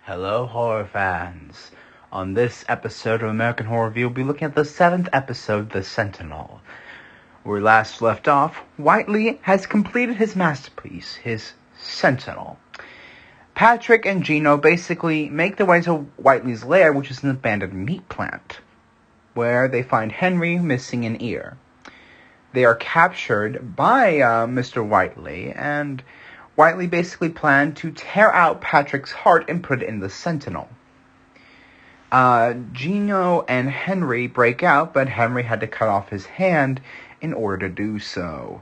Hello, horror fans. On this episode of American Horror Review, we'll be looking at the 7th episode, The Sentinel. Where we last left off, Whiteley has completed his masterpiece, his Sentinel. Patrick and Gino basically make their way to Whiteley's lair, which is an abandoned meat plant, where they find Henry missing an ear. They are captured by Mr. Whiteley, and Whiteley basically planned to tear out Patrick's heart and put it in the Sentinel. Gino and Henry break out, but Henry had to cut off his hand in order to do so.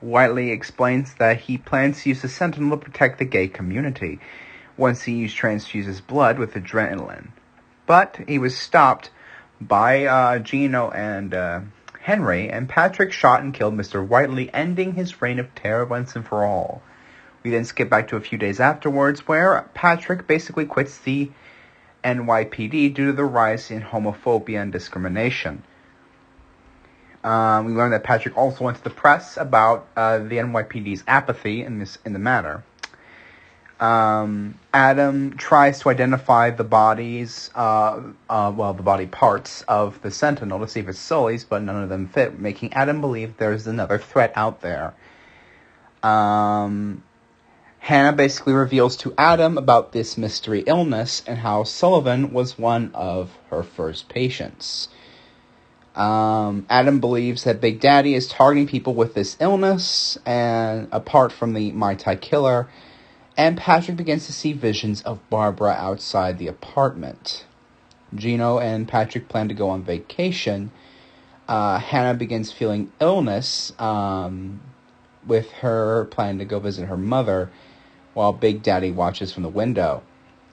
Whiteley explains that he plans to use the Sentinel to protect the gay community once he transfuses blood with adrenaline. But he was stopped by Gino and Henry, and Patrick shot and killed Mr. Whiteley, ending his reign of terror once and for all. We then skip back to a few days afterwards, where Patrick basically quits the NYPD due to the rise in homophobia and discrimination. We learned that Patrick also went to the press about the NYPD's apathy in the matter. Adam tries to identify the bodies, the body parts of the Sentinel to see if it's Sully's, but none of them fit, making Adam believe there's another threat out there. Hannah basically reveals to Adam about this mystery illness and how Sullivan was one of her first patients. Adam believes that Big Daddy is targeting people with this illness, and apart from the Mai Tai killer, and Patrick begins to see visions of Barbara outside the apartment. Gino and Patrick plan to go on vacation. Hannah begins feeling illness, with her plan to go visit her mother, while Big Daddy watches from the window.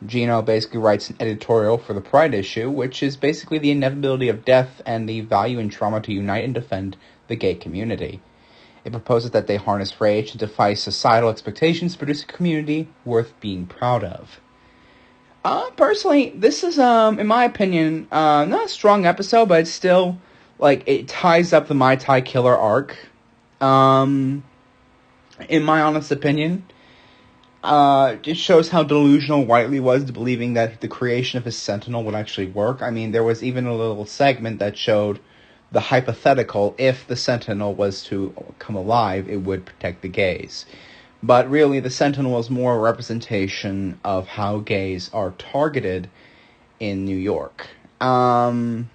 Gino basically writes an editorial for the Pride issue, which is basically the inevitability of death and the value in trauma to unite and defend the gay community. It proposes that they harness rage and defy societal expectations to produce a community worth being proud of. Personally, this is, in my opinion, not a strong episode, but it's still, it ties up the Mai Tai killer arc. In my honest opinion, it shows how delusional Whiteley was to believing that the creation of his Sentinel would actually work. I mean, there was even a little segment that showed the hypothetical, if the Sentinel was to come alive, it would protect the gays. But really, the Sentinel was more a representation of how gays are targeted in New York. I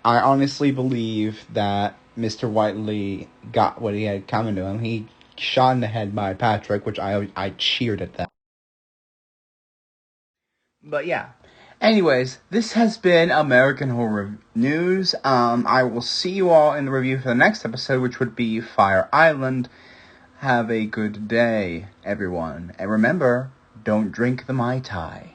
honestly believe that Mr. Whiteley got what he had coming to him. He shot in the head by Patrick, which I cheered at that. But yeah. Anyways, this has been American Horror News. I will see you all in the review for the next episode, which would be Fire Island. Have a good day, everyone. And remember, don't drink the Mai Tai.